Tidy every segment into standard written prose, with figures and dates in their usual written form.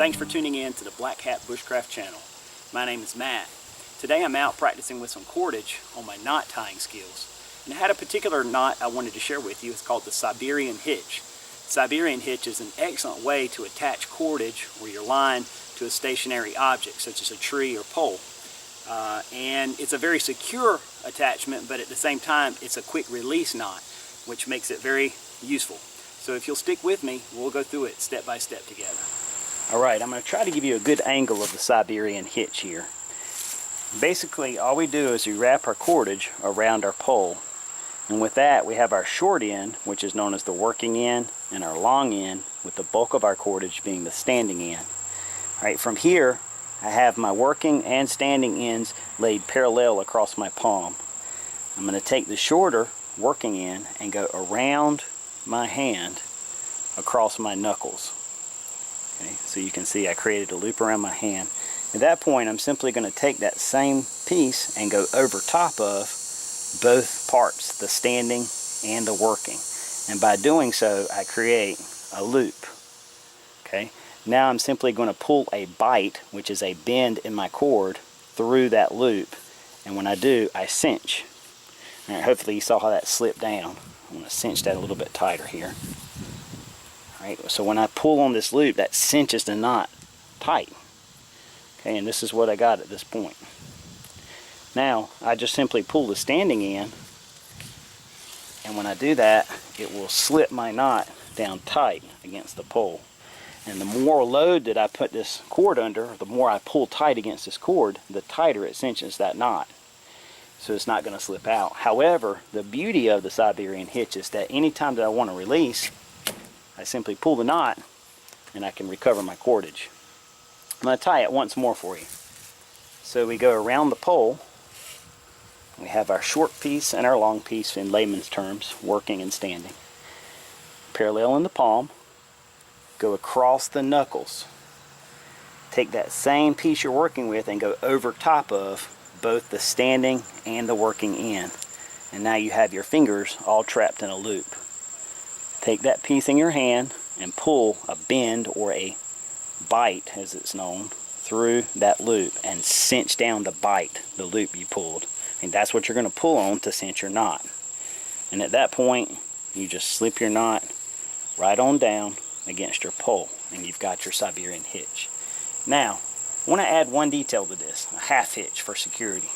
Thanks for tuning in to the Black Hat Bushcraft channel. My name is Matt. Today I'm out practicing with some cordage on my knot tying skills. And I had a particular knot I wanted to share with you. It's called the Siberian Hitch. Siberian Hitch is an excellent way to attach cordage or your line to a stationary object such as a tree or pole. And it's a very secure attachment, but at the same time it's a quick release knot, which makes it very useful. So if you'll stick with me, we'll go through it step by step together. Alright, I'm going to try to give you a good angle of the Siberian Hitch here. Basically, all we do is we wrap our cordage around our pole. And with that, we have our short end, which is known as the working end, and our long end, with the bulk of our cordage being the standing end. Alright, from here, I have my working and standing ends laid parallel across my palm. I'm going to take the shorter working end and go around my hand across my knuckles. Okay, so you can see I created a loop around my hand. At that point, I'm simply going to take that same piece and go over top of both parts, the standing and the working. And by doing so, I create a loop. Okay, now I'm simply going to pull a bite, which is a bend in my cord, through that loop. And when I do, I cinch. All right, hopefully you saw how that slipped down. I'm going to cinch that a little bit tighter here. Alright, so when I pull on this loop, that cinches the knot tight. Okay, and this is what I got at this point. Now, I just simply pull the standing end, and when I do that, it will slip my knot down tight against the pole. And the more load that I put this cord under, the more I pull tight against this cord, the tighter it cinches that knot. So it's not going to slip out. However, the beauty of the Siberian Hitch is that anytime that I want to release, I simply pull the knot and I can recover my cordage. I'm going to tie it once more for you. So we go around the pole. We have our short piece and our long piece in layman's terms, working and standing. Parallel in the palm. Go across the knuckles. Take that same piece you're working with and go over top of both the standing and the working end. And now you have your fingers all trapped in a loop. Take that piece in your hand and pull a bend, or a bite as it's known, through that loop and cinch down the bite, the loop you pulled. And that's what you're going to pull on to cinch your knot. And at that point, you just slip your knot right on down against your pole, and you've got your Siberian Hitch. Now, I want to add one detail to this, a half hitch for security.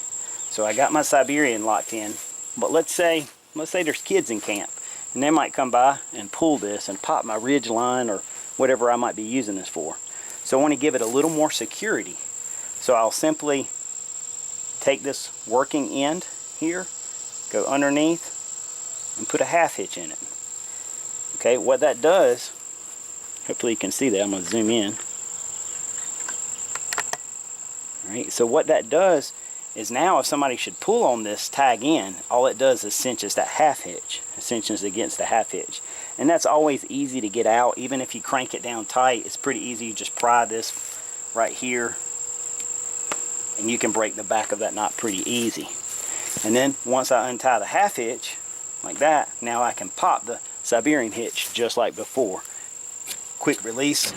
So I got my Siberian locked in, but let's say there's kids in camp, and they might come by and pull this and pop my ridge line or whatever I might be using this for. So I want to give it a little more security. So I'll simply take this working end here, go underneath, and put a half hitch in it. Okay, what that does, hopefully you can see that, I'm going to zoom in. Alright, so what that does is now if somebody should pull on this tag in, all it does is cinches that half hitch. It cinches against the half hitch. And that's always easy to get out. Even if you crank it down tight, it's pretty easy. You just pry this right here, and you can break the back of that knot pretty easy. And then once I untie the half hitch, like that, now I can pop the Siberian Hitch just like before. Quick release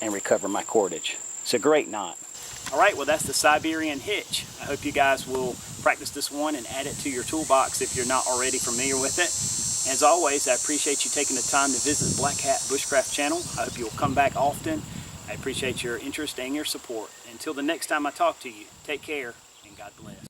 and recover my cordage. It's a great knot. Alright, well that's the Siberian Hitch. I hope you guys will practice this one and add it to your toolbox if you're not already familiar with it. As always, I appreciate you taking the time to visit the Black Hat Bushcraft channel. I hope you'll come back often. I appreciate your interest and your support. Until the next time I talk to you, take care and God bless.